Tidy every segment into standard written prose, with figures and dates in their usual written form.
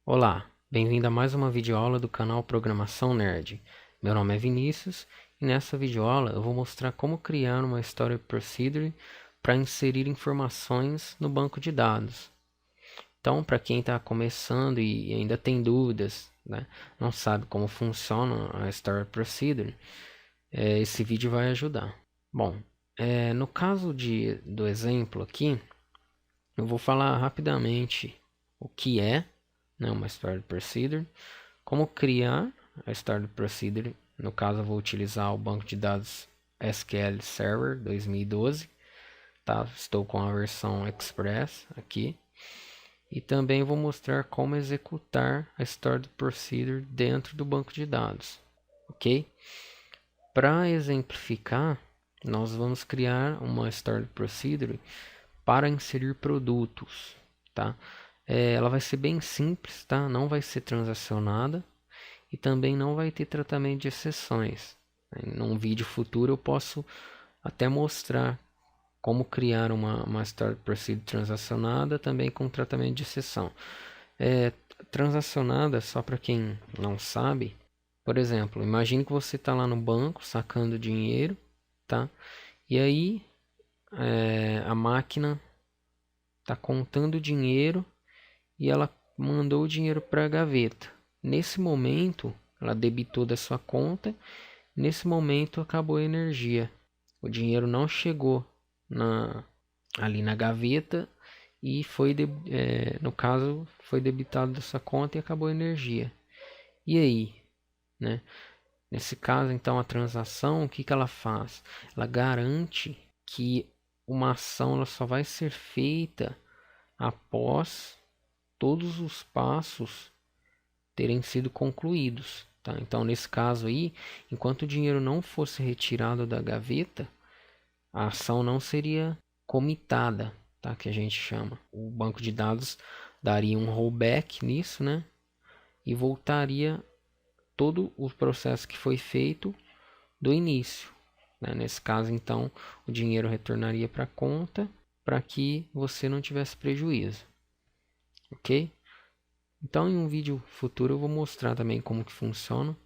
Olá, bem-vindo a mais uma videoaula do canal Programação Nerd. Meu nome é Vinícius e nessa videoaula eu vou mostrar como criar uma Stored Procedure para inserir informações no banco de dados. Então, para quem está começando e ainda tem dúvidas, né, não sabe como funciona a Stored Procedure, esse vídeo vai ajudar. Bom, no caso do exemplo aqui, eu vou falar rapidamente o que é, né, uma Stored Procedure, como criar a Stored Procedure. No caso, eu vou utilizar o banco de dados SQL Server 2012, tá? Estou com a versão Express aqui. E também vou mostrar como executar a Stored Procedure dentro do banco de dados, ok? Para exemplificar, nós vamos criar uma Stored Procedure para inserir produtos, tá? Ela vai ser bem simples, tá? Não vai ser transacionada e também não vai ter tratamento de exceções. Em um vídeo futuro eu posso até mostrar como criar uma Stored Procedure transacionada também com tratamento de exceção. É, Transacionada, só para quem não sabe, por exemplo, imagine que você está lá no banco sacando dinheiro, tá? E aí a máquina está contando dinheiro e ela mandou o dinheiro para a gaveta. Nesse momento, ela debitou da sua conta. Nesse momento, acabou a energia. O dinheiro não chegou na, ali na gaveta e no caso, foi debitado da sua conta e acabou a energia. E aí, né? Nesse caso, então, a transação, o que que ela faz? Ela garante que uma ação ela só vai ser feita após todos os passos terem sido concluídos. Tá? Então, nesse caso aí, enquanto o dinheiro não fosse retirado da gaveta, a ação não seria comitada, tá? Que a gente chama. O banco de dados daria um rollback nisso, né? E voltaria todo o processo que foi feito do início. Né? Nesse caso, então, o dinheiro retornaria para a conta para que você não tivesse prejuízo. Ok? Então, em um vídeo futuro, eu vou mostrar também como que funciona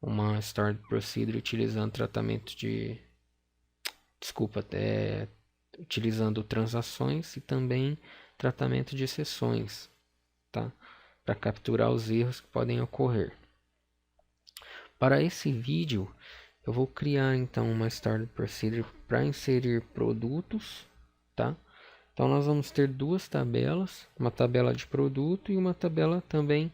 uma Stored Procedure utilizando tratamento de... Desculpa, utilizando transações e também tratamento de exceções, tá? Para capturar os erros que podem ocorrer. Para esse vídeo, eu vou criar então uma Stored Procedure para inserir produtos, tá? Então nós vamos ter duas tabelas, uma tabela de produto e uma tabela também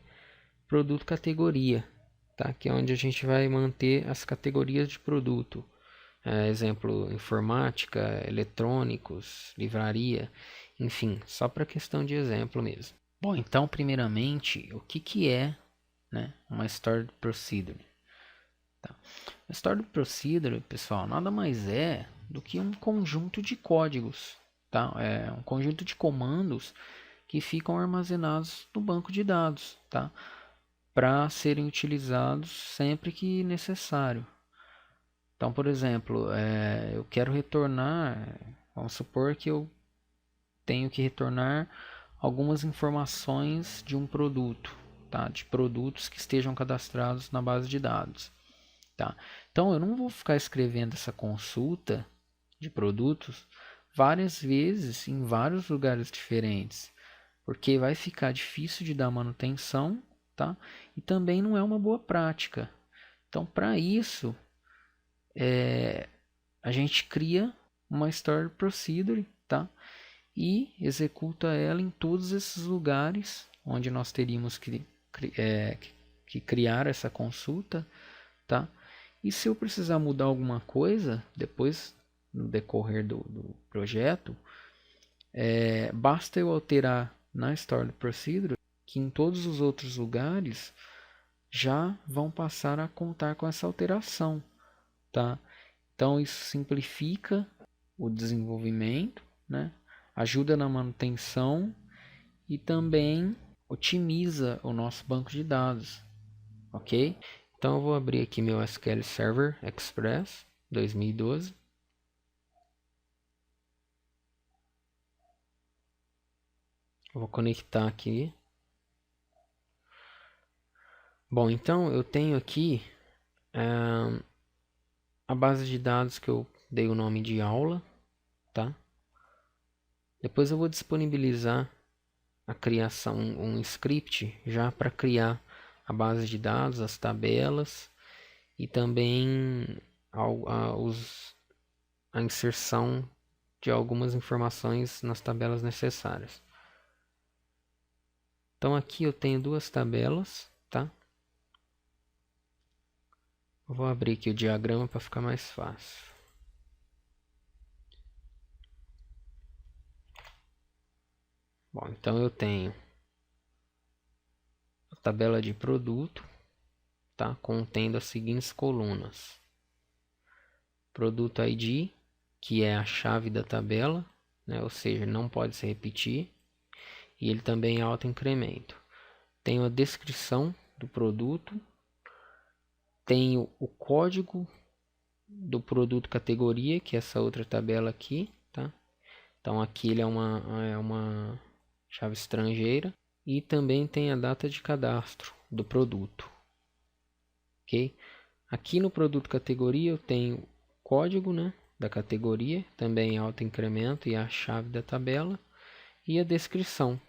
produto categoria, tá? Que é onde a gente vai manter as categorias de produto. Exemplo, informática, eletrônicos, livraria, enfim, só para questão de exemplo mesmo. Bom, então primeiramente, o que que é, né, uma Stored Procedure? Tá. A Stored Procedure, pessoal, nada mais é do que um conjunto de códigos, tá? É um conjunto de comandos que ficam armazenados no banco de dados, tá? Para serem utilizados sempre que necessário. Então, por exemplo, eu quero retornar, vamos supor que eu tenho que retornar algumas informações de um produto, tá? De produtos que estejam cadastrados na base de dados, tá? Então, eu não vou ficar escrevendo essa consulta de produtos várias vezes em vários lugares diferentes, porque vai ficar difícil de dar manutenção, tá? E também não é uma boa prática. Então, para isso, a gente cria uma Stored Procedure, tá? E executa ela em todos esses lugares onde nós teríamos que criar essa consulta, tá? E se eu precisar mudar alguma coisa depois, no decorrer do projeto, basta eu alterar na Stored Procedure que em todos os outros lugares já vão passar a contar com essa alteração, tá? Então isso simplifica o desenvolvimento, né? Ajuda na manutenção e também otimiza o nosso banco de dados, ok? Então eu vou abrir aqui meu SQL Server Express 2012. Eu vou conectar aqui. Bom, então eu tenho aqui a base de dados que eu dei o nome de aula, tá? Depois eu vou disponibilizar a criação, um script já para criar a base de dados, as tabelas e também a inserção de algumas informações nas tabelas necessárias. Então aqui eu tenho duas tabelas, tá? Eu vou abrir aqui o diagrama para ficar mais fácil. Bom, então eu tenho a tabela de produto, tá? Contendo as seguintes colunas: produto ID, que é a chave da tabela, né? Ou seja, não pode se repetir, e ele também é auto-incremento. Tenho a descrição do produto, tenho o código do produto categoria, que é essa outra tabela aqui, tá? Então aqui ele é uma chave estrangeira, e também tem a data de cadastro do produto, ok? Aqui no produto categoria eu tenho o código, né, da categoria, também auto-incremento, e a chave da tabela, e a descrição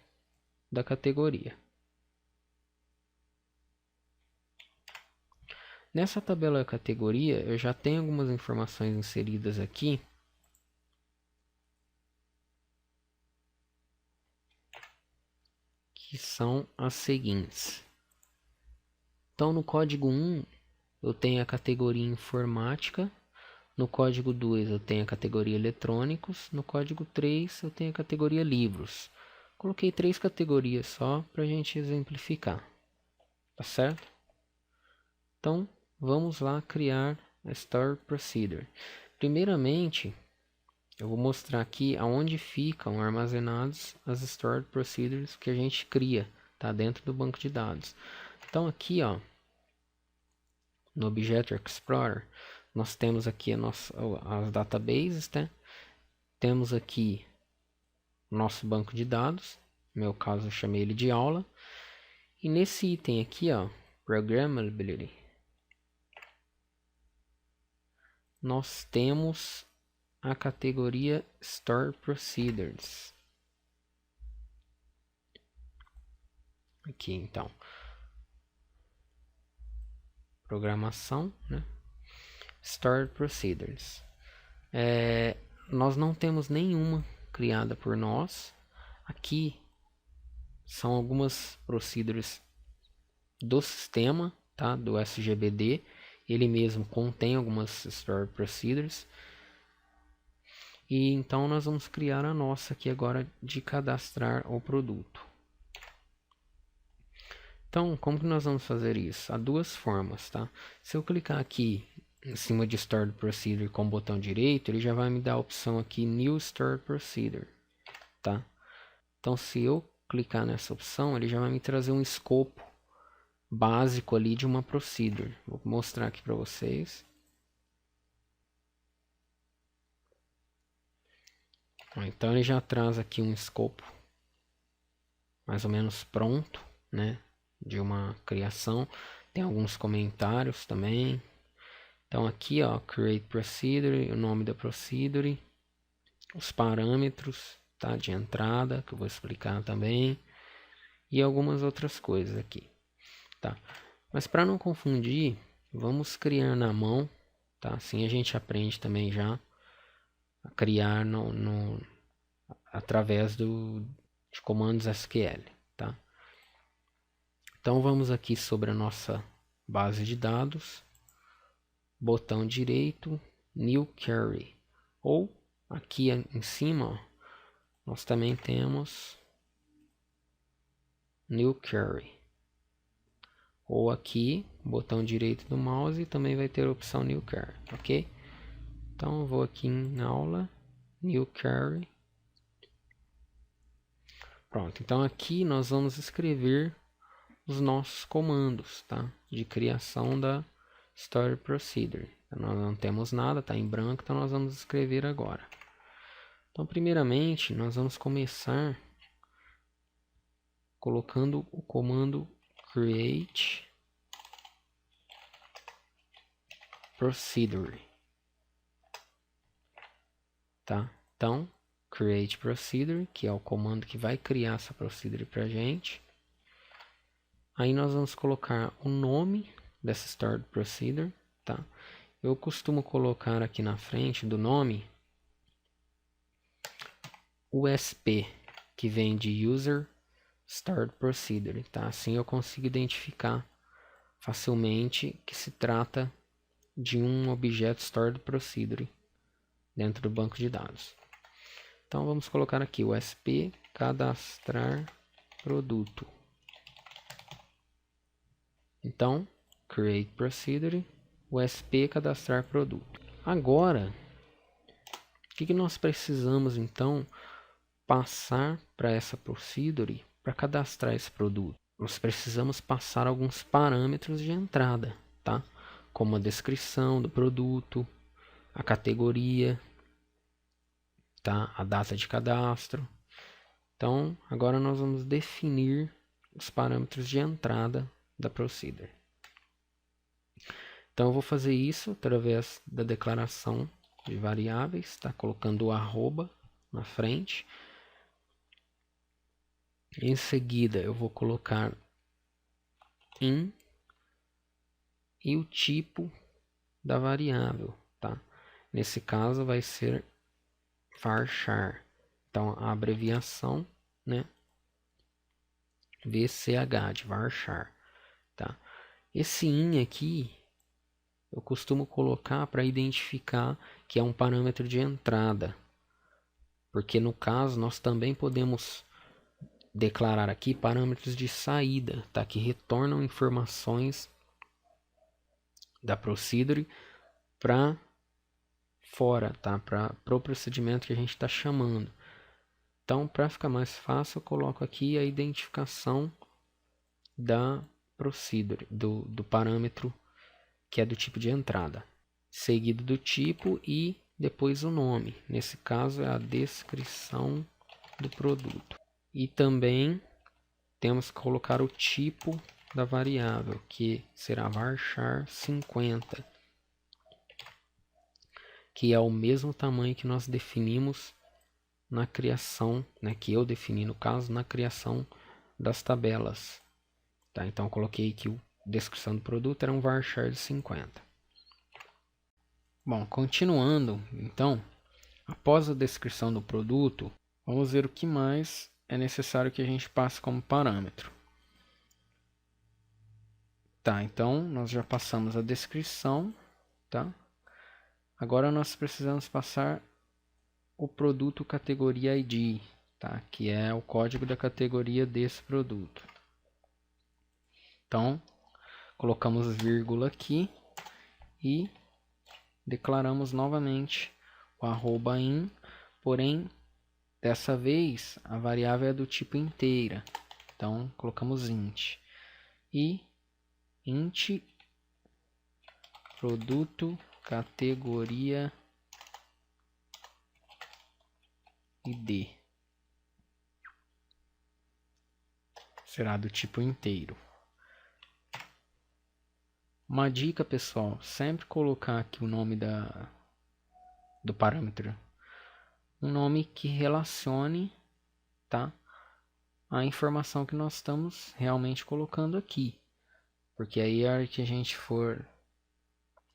da categoria. Nessa tabela categoria eu já tenho algumas informações inseridas aqui, que são as seguintes. Então no código 1 eu tenho a categoria informática, no código 2 eu tenho a categoria eletrônicos, no código 3 eu tenho a categoria livros. Coloquei 3 categorias só para a gente exemplificar, tá certo? Então vamos lá criar a Store Procedure. Primeiramente, eu vou mostrar aqui aonde ficam armazenados as Stored Procedures que a gente cria, tá, dentro do banco de dados. Então aqui, ó, no Objeto Explorer, nós temos aqui as databases, né? Temos aqui nosso banco de dados, no meu caso eu chamei ele de aula, e nesse item aqui, ó, Programmability, nós temos a categoria Store Procedures. Aqui então, programação, né? Store Procedures. Nós não temos nenhuma criada por nós. Aqui são algumas procedures do sistema, tá? Do SGBD. Ele mesmo contém algumas Store Procedures. E então nós vamos criar a nossa aqui agora de cadastrar o produto. Então, como que nós vamos fazer isso? Há duas formas, tá? Se eu clicar aqui em cima de Stored Procedure com o botão direito, ele já vai me dar a opção aqui New Stored Procedure, tá? Então, se eu clicar nessa opção, ele já vai me trazer um escopo básico ali de uma procedure. Vou mostrar aqui para vocês. Então, ele já traz aqui um escopo mais ou menos pronto, né? De uma criação. Tem alguns comentários também. Então aqui, ó, Create Procedure, o nome da procedure, os parâmetros, tá, de entrada, que eu vou explicar também, e algumas outras coisas aqui, tá? Mas para não confundir, vamos criar na mão, tá? Assim a gente aprende também já a criar através de comandos SQL, tá? Então vamos aqui sobre a nossa base de dados, botão direito, New Query, ou aqui em cima, ó, nós também temos New Query, ou aqui, botão direito do mouse, também vai ter a opção New Query, ok? Então eu vou aqui em aula, New Query. Pronto, então aqui nós vamos escrever os nossos comandos, tá? De criação da Story Procedure. Nós não temos nada, está em branco, então nós vamos escrever agora. Então, primeiramente, nós vamos começar colocando o comando create procedure, tá? Então, create procedure, que é o comando que vai criar essa procedure para a gente. Aí nós vamos colocar o nome dessa stored procedure, tá? Eu costumo colocar aqui na frente do nome USP, que vem de User Stored Procedure, tá? Assim eu consigo identificar facilmente que se trata de um objeto Stored Procedure dentro do banco de dados. Então vamos colocar aqui o USP cadastrar produto. Então, create procedure, USP cadastrar produto. Agora, o que nós precisamos então passar para essa procedure para cadastrar esse produto? Nós precisamos passar alguns parâmetros de entrada, tá? Como a descrição do produto, a categoria, tá? A data de cadastro. Então, agora nós vamos definir os parâmetros de entrada da procedure. Então, eu vou fazer isso através da declaração de variáveis, tá? Colocando o arroba na frente. Em seguida, eu vou colocar in e o tipo da variável, tá? Nesse caso, vai ser varchar. Então, a abreviação, né? VCH, de varchar, tá? Esse in aqui, eu costumo colocar para identificar que é um parâmetro de entrada. Porque no caso, nós também podemos declarar aqui parâmetros de saída, tá? Que retornam informações da procedure para fora, tá? Para o procedimento que a gente está chamando. Então, para ficar mais fácil, eu coloco aqui a identificação da procedure, do parâmetro que é do tipo de entrada, seguido do tipo e depois o nome. Nesse caso é a descrição do produto. E também temos que colocar o tipo da variável, que será varchar 50, que é o mesmo tamanho que nós definimos na criação, né, que eu defini no caso, na criação das tabelas. Tá? Então eu coloquei que a descrição do produto era um varchar de 50. Bom, continuando, então, após a descrição do produto, vamos ver o que mais é necessário que a gente passe como parâmetro. Tá, então nós já passamos a descrição, tá? Agora nós precisamos passar o produto categoria ID, tá? Que é o código da categoria desse produto. Então, colocamos vírgula aqui e declaramos novamente o arroba in, porém, dessa vez a variável é do tipo inteira. Então, colocamos int. E int produto categoria ID. Será do tipo inteiro. Uma dica, pessoal, sempre colocar aqui o nome do parâmetro. Um nome que relacione, tá, a informação que nós estamos realmente colocando aqui. Porque aí a hora que a gente for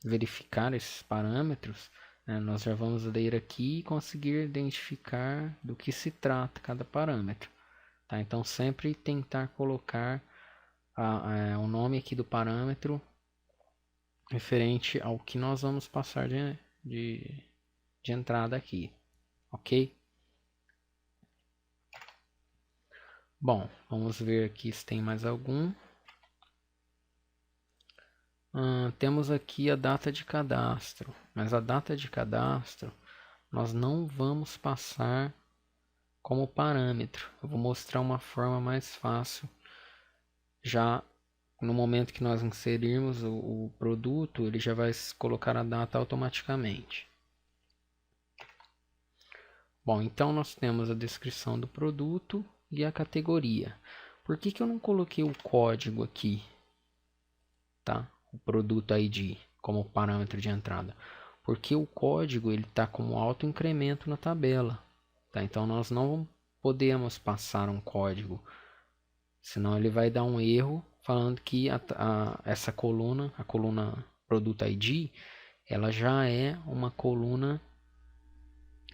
verificar esses parâmetros, né, nós já vamos ler aqui e conseguir identificar do que se trata cada parâmetro. Tá? Então sempre tentar colocar o nome aqui do parâmetro referente ao que nós vamos passar de entrada aqui, ok? Bom, vamos ver aqui se tem mais algum. Temos aqui a data de cadastro, mas a data de cadastro nós não vamos passar como parâmetro. Eu vou mostrar uma forma mais fácil já no momento que nós inserirmos o produto, ele já vai colocar a data automaticamente. Bom, então nós temos a descrição do produto e a categoria. Por que eu não coloquei o código aqui? Tá? O produto ID. como parâmetro de entrada? Porque o código ele está como autoincremento na tabela. Tá? Então nós não podemos passar um código, senão ele vai dar um erro falando que essa coluna, a coluna Produto ID, ela já é uma coluna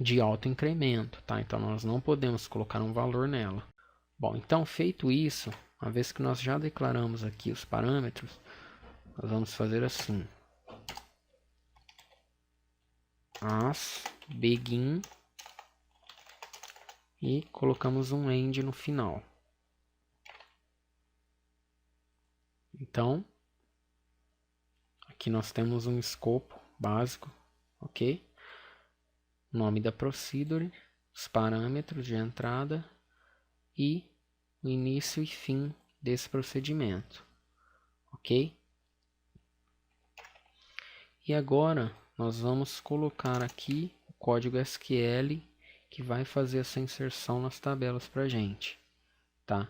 de autoincremento. Tá? Então nós não podemos colocar um valor nela. Bom, então feito isso, uma vez que nós já declaramos aqui os parâmetros, nós vamos fazer assim: as begin e colocamos um end no final. Então, aqui nós temos um escopo básico, ok? Nome da procedure, os parâmetros de entrada e o início e fim desse procedimento, ok? E agora nós vamos colocar aqui o código SQL que vai fazer essa inserção nas tabelas para a gente, tá?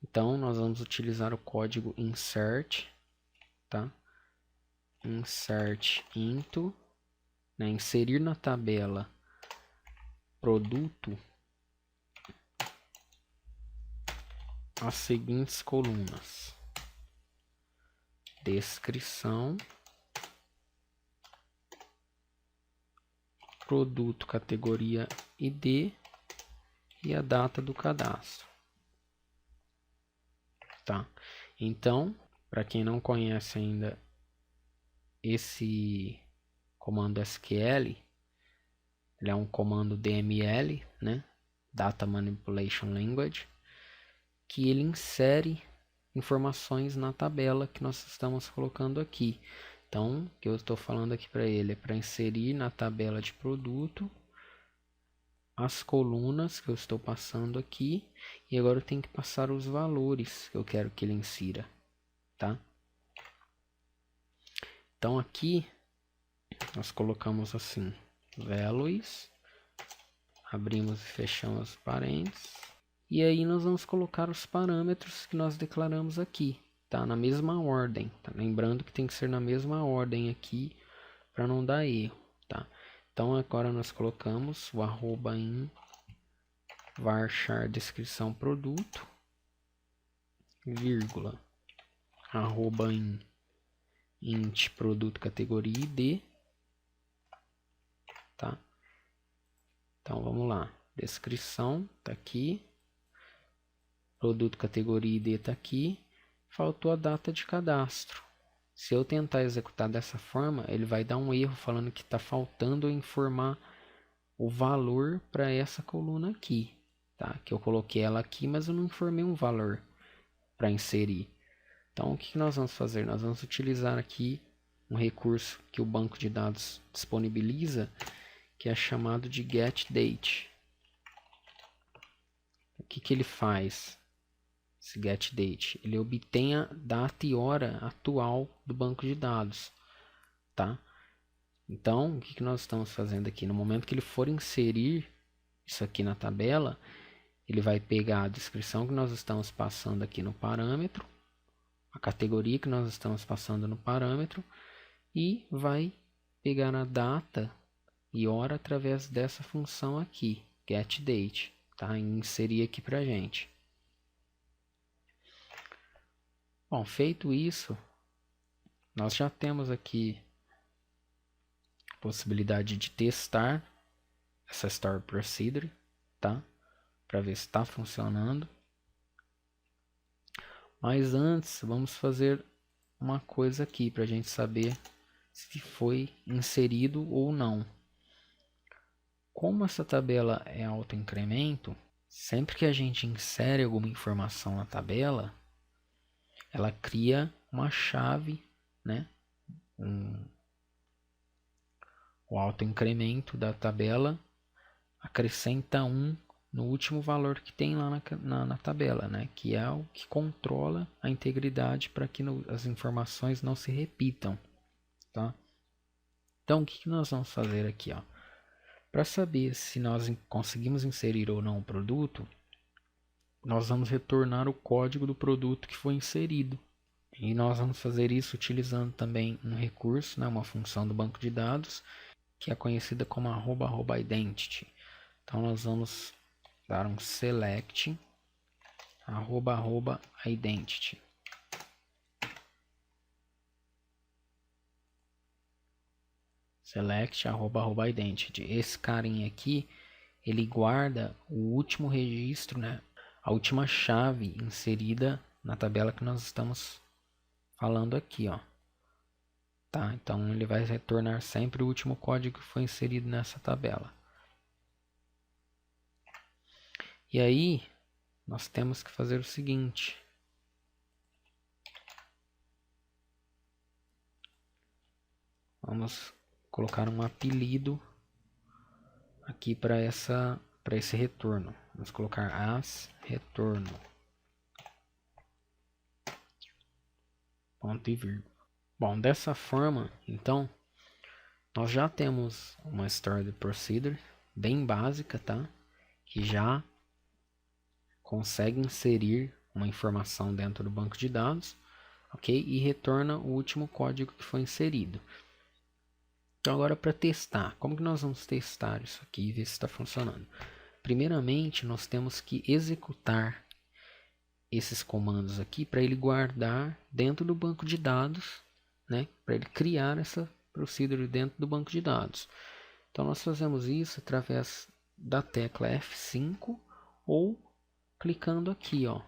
Então nós vamos utilizar o código insert, tá? Insert into, né? Inserir na tabela produto as seguintes colunas: descrição, produto, categoria ID e a data do cadastro. Tá? Então, para quem não conhece ainda esse comando SQL, ele é um comando DML, né? Data Manipulation Language, que ele insere informações na tabela que nós estamos colocando aqui. Então, o que eu estou falando aqui para ele é para inserir na tabela de produto as colunas que eu estou passando aqui, e agora eu tenho que passar os valores que eu quero que ele insira, tá? Então aqui nós colocamos assim: values, abrimos e fechamos parênteses, e aí nós vamos colocar os parâmetros que nós declaramos aqui, tá? Na mesma ordem, tá? Lembrando que tem que ser na mesma ordem aqui para não dar erro, tá? Então agora nós colocamos o arroba in varchar descrição produto, vírgula, arroba in int produto categoria ID, tá? Então vamos lá, descrição tá aqui, produto categoria ID tá aqui, faltou a data de cadastro. Se eu tentar executar dessa forma, ele vai dar um erro falando que está faltando eu informar o valor para essa coluna aqui, tá? Que eu coloquei ela aqui, mas eu não informei um valor para inserir. Então, o que nós vamos fazer? Nós vamos utilizar aqui um recurso que o banco de dados disponibiliza, que é chamado de getDate. O que ele faz? Esse getDate, ele obtém a data e hora atual do banco de dados, tá? Então, o que nós estamos fazendo aqui? No momento que ele for inserir isso aqui na tabela, ele vai pegar a descrição que nós estamos passando aqui no parâmetro, a categoria que nós estamos passando no parâmetro, e vai pegar a data e hora através dessa função aqui, getDate, tá? E inserir aqui para a gente. Bom, feito isso, nós já temos aqui a possibilidade de testar essa Store Procedure, tá? Para ver se está funcionando. Mas antes, vamos fazer uma coisa aqui para a gente saber se foi inserido ou não. Como essa tabela é autoincremento, sempre que a gente insere alguma informação na tabela, ela cria uma chave, né? O autoincremento da tabela acrescenta 1 no último valor que tem lá na tabela, né? Que é o que controla a integridade para que as informações não se repitam, tá? Então, o que nós vamos fazer aqui, ó? Para saber se nós conseguimos inserir ou não o produto, nós vamos retornar o código do produto que foi inserido. E nós vamos fazer isso utilizando também um recurso, né, uma função do banco de dados, que é conhecida como @identity. Então nós vamos dar um select @identity. Select @identity. Esse carinha aqui, ele guarda o último registro, né, a última chave inserida na tabela que nós estamos falando aqui, ó. Tá? Então ele vai retornar sempre o último código que foi inserido nessa tabela. E aí nós temos que fazer o seguinte: vamos colocar um apelido aqui para esse retorno. Vamos colocar as retorno. Ponto e vírgula. Bom, dessa forma, então, nós já temos uma stored procedure bem básica, tá? Que já consegue inserir uma informação dentro do banco de dados, ok? E retorna o último código que foi inserido. Então agora para testar, como que nós vamos testar isso aqui e ver se está funcionando? Primeiramente, nós temos que executar esses comandos aqui para ele guardar dentro do banco de dados, né? Para ele criar essa procedure dentro do banco de dados. Então nós fazemos isso através da tecla F5 ou clicando aqui, ó.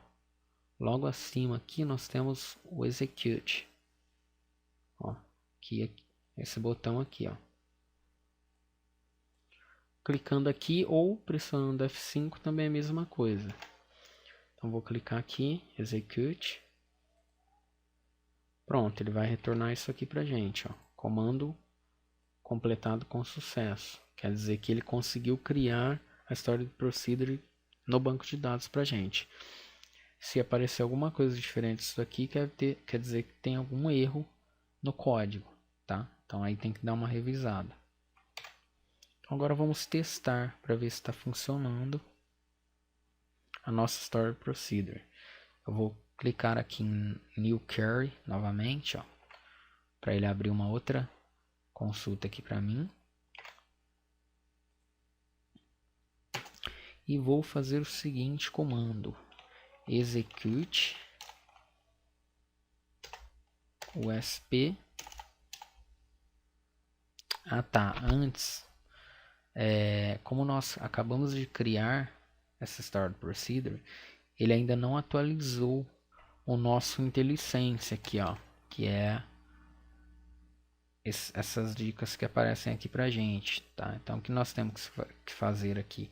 Logo acima aqui nós temos o execute. Ó, aqui, esse botão aqui, ó. Clicando aqui ou pressionando F5 também é a mesma coisa. Então vou clicar aqui, execute. Pronto, ele vai retornar isso aqui pra gente, ó. Comando completado com sucesso. Quer dizer que ele conseguiu criar a história do procedure no banco de dados pra gente. Se aparecer alguma coisa diferente disso aqui, quer dizer que tem algum erro no código, tá? Então aí tem que dar uma revisada. Então, agora vamos testar para ver se está funcionando a nossa story procedure. Eu vou clicar aqui em New Query novamente, ó, para ele abrir uma outra consulta aqui para mim. E vou fazer o seguinte comando: execute usp. Ah tá, antes, como nós acabamos de criar essa stored procedure, ele ainda não atualizou o nosso IntelliSense aqui, ó, que é essas dicas que aparecem aqui pra gente, tá? Então o que nós temos que fazer aqui?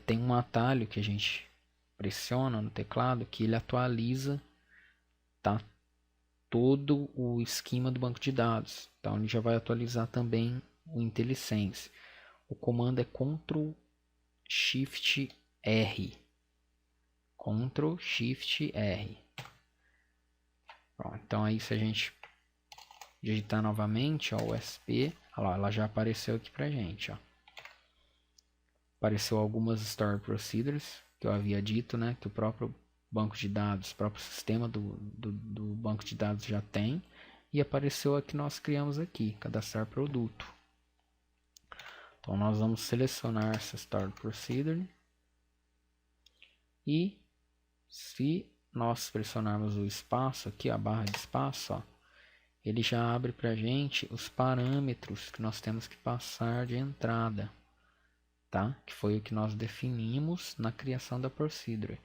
Tem um atalho que a gente pressiona no teclado que ele atualiza, tá, todo o esquema do banco de dados. Então ele já vai atualizar também o IntelliSense. O comando é Ctrl Shift R. Ctrl Shift R. Bom, então aí se a gente digitar novamente, ó, USP, ó lá, ela já apareceu aqui pra gente, ó. Apareceu algumas stored procedures que eu havia dito, né, que o próprio banco de dados, o próprio sistema do banco de dados já tem, e apareceu a que nós criamos aqui, cadastrar produto. Então nós vamos selecionar essa stored procedure e se nós pressionarmos o espaço aqui, a barra de espaço, ó, ele já abre para a gente os parâmetros que nós temos que passar de entrada, tá? Que foi o que nós definimos na criação da procedure,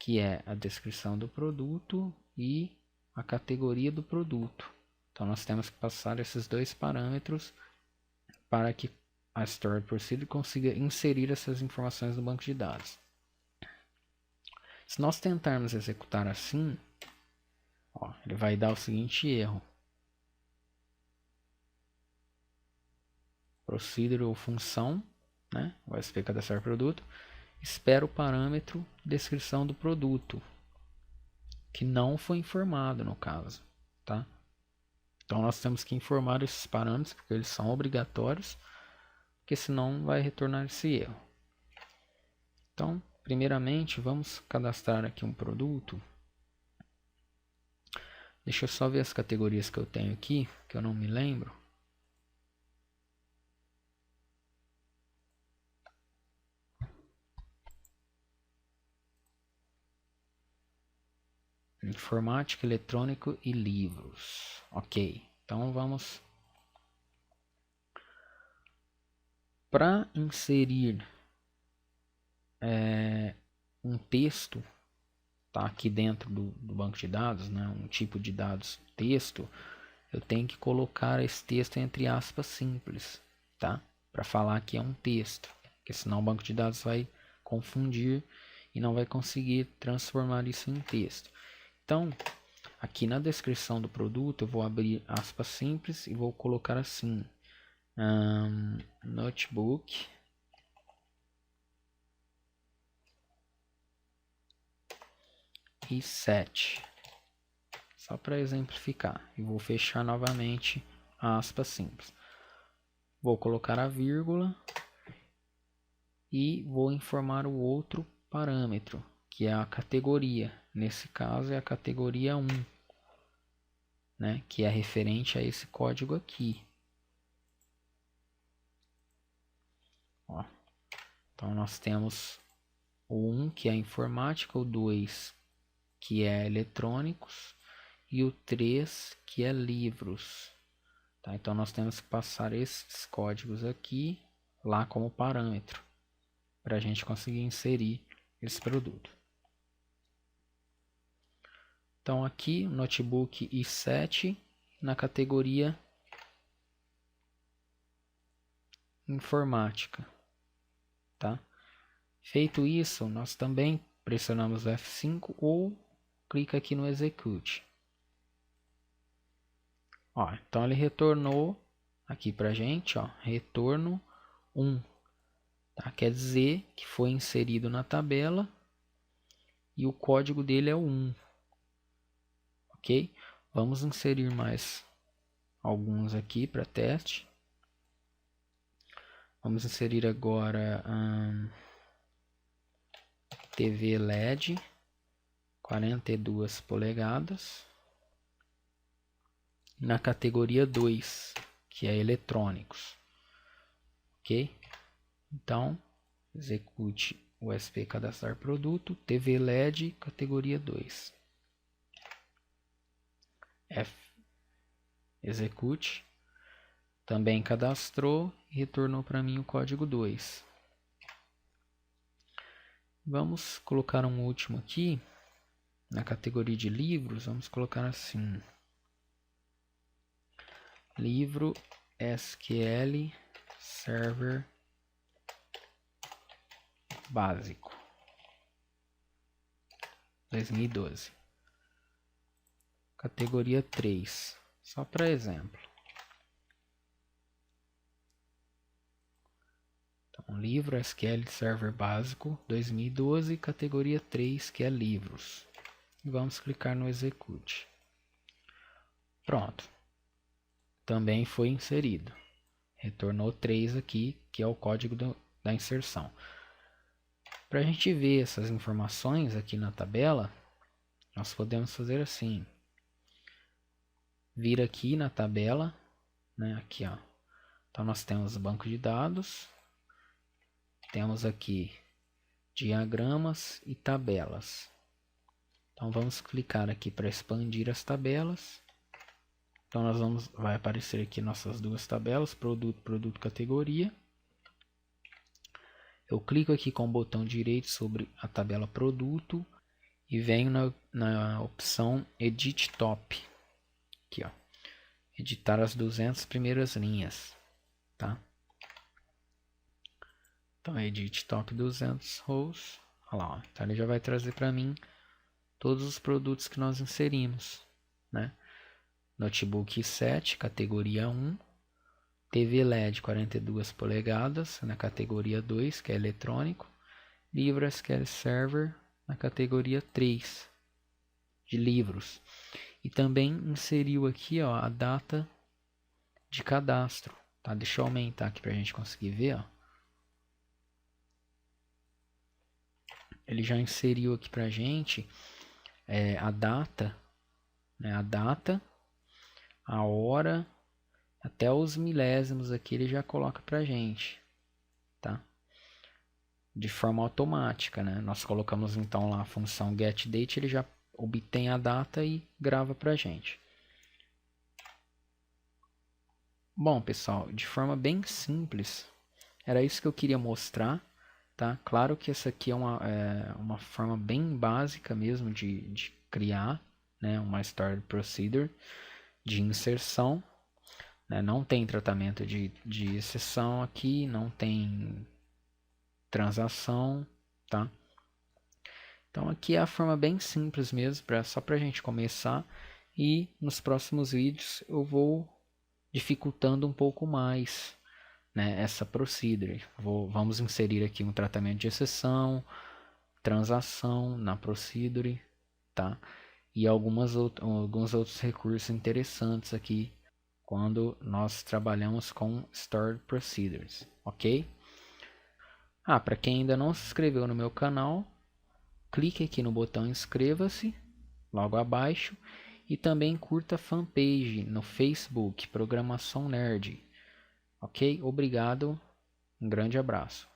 que é a descrição do produto e a categoria do produto. Então nós temos que passar esses dois parâmetros para que a stored procedure consiga inserir essas informações no banco de dados. Se nós tentarmos executar assim, ó, ele vai dar o seguinte erro: procedure ou função, né, USP cadastrar produto, espera o parâmetro descrição do produto, que não foi informado no caso, tá? Então nós temos que informar esses parâmetros porque eles são obrigatórios, porque senão vai retornar esse erro. Então, primeiramente, vamos cadastrar aqui um produto. Deixa eu só ver as categorias que eu tenho aqui, que eu não me lembro. Informática, eletrônico e livros. Ok, então vamos para inserir um texto, tá aqui dentro do banco de dados, né? Um tipo de dados texto. Eu tenho que colocar esse texto entre aspas simples, tá? Para falar que é um texto, porque senão o banco de dados vai confundir e não vai conseguir transformar isso em texto. Então, aqui na descrição do produto, eu vou abrir aspas simples e vou colocar assim: notebook i7, só para exemplificar. E vou fechar novamente a aspas simples. Vou colocar a vírgula e vou informar o outro parâmetro, que é a categoria. Nesse caso é a categoria 1, né, que é referente a esse código aqui. Ó. Então nós temos o 1, que é informática, o 2, que é eletrônicos, e o 3, que é livros. Tá? Então nós temos que passar esses códigos aqui lá como parâmetro para a gente conseguir inserir esse produto. Então aqui notebook i7 na categoria informática, tá? Feito isso, nós também pressionamos o F5 ou clica aqui no execute. Ó, então ele retornou aqui pra gente, ó, retorno 1. Tá? Quer dizer que foi inserido na tabela e o código dele é o 1. Ok? Vamos inserir mais alguns aqui para teste. Vamos inserir agora TV LED 42 polegadas na categoria 2, que é eletrônicos. Ok? Então, execute o SP cadastrar produto, TV LED categoria 2. F, execute, também cadastrou e retornou para mim o código 2. Vamos colocar um último aqui, na categoria de livros, vamos colocar assim: livro SQL Server básico 2012. Categoria 3, só para exemplo. Então, livro SQL Server básico 2012, categoria 3, que é livros. E vamos clicar no execute. Pronto. Também foi inserido. Retornou 3 aqui, que é o código da inserção. Para a gente ver essas informações aqui na tabela, nós podemos fazer assim: vir aqui na tabela, né, aqui, ó. Então nós temos o banco de dados, temos aqui diagramas e tabelas. Então vamos clicar aqui para expandir as tabelas. Então vai aparecer aqui nossas duas tabelas, produto, produto, categoria. Eu clico aqui com o botão direito sobre a tabela produto e venho na opção Edit Top. Aqui, ó. Editar as 200 primeiras linhas, tá? Então, Edit Top 200 rows. Olha lá, ó. Então ele já vai trazer para mim todos os produtos que nós inserimos, né? Notebook i7, categoria 1. TV LED 42 polegadas na categoria 2, que é eletrônico. Livro SQL Server na categoria 3 de livros. E também inseriu aqui, ó, a data de cadastro. Tá? Deixa eu aumentar aqui para a gente conseguir ver. Ó. Ele já inseriu aqui para a gente a data né? A data, a hora, até os milésimos aqui ele já coloca pra gente, tá? De forma automática, né? Nós colocamos então lá a função getDate, ele já obtém a data e grava pra gente. Bom, pessoal, de forma bem simples, era isso que eu queria mostrar, tá? Claro que essa aqui é uma forma bem básica mesmo de criar, né? Uma stored procedure de inserção, né? Não tem tratamento de exceção aqui, não tem transação, tá? Então aqui é a forma bem simples mesmo, só para a gente começar, e nos próximos vídeos eu vou dificultando um pouco mais, né, essa procedure. Vamos inserir aqui um tratamento de exceção, transação na procedure, tá? E alguns outros recursos interessantes aqui quando nós trabalhamos com stored procedures, ok? Para quem ainda não se inscreveu no meu canal, clique aqui no botão inscreva-se logo abaixo e também curta a fanpage no Facebook Programação Nerd. Ok? Obrigado, um grande abraço.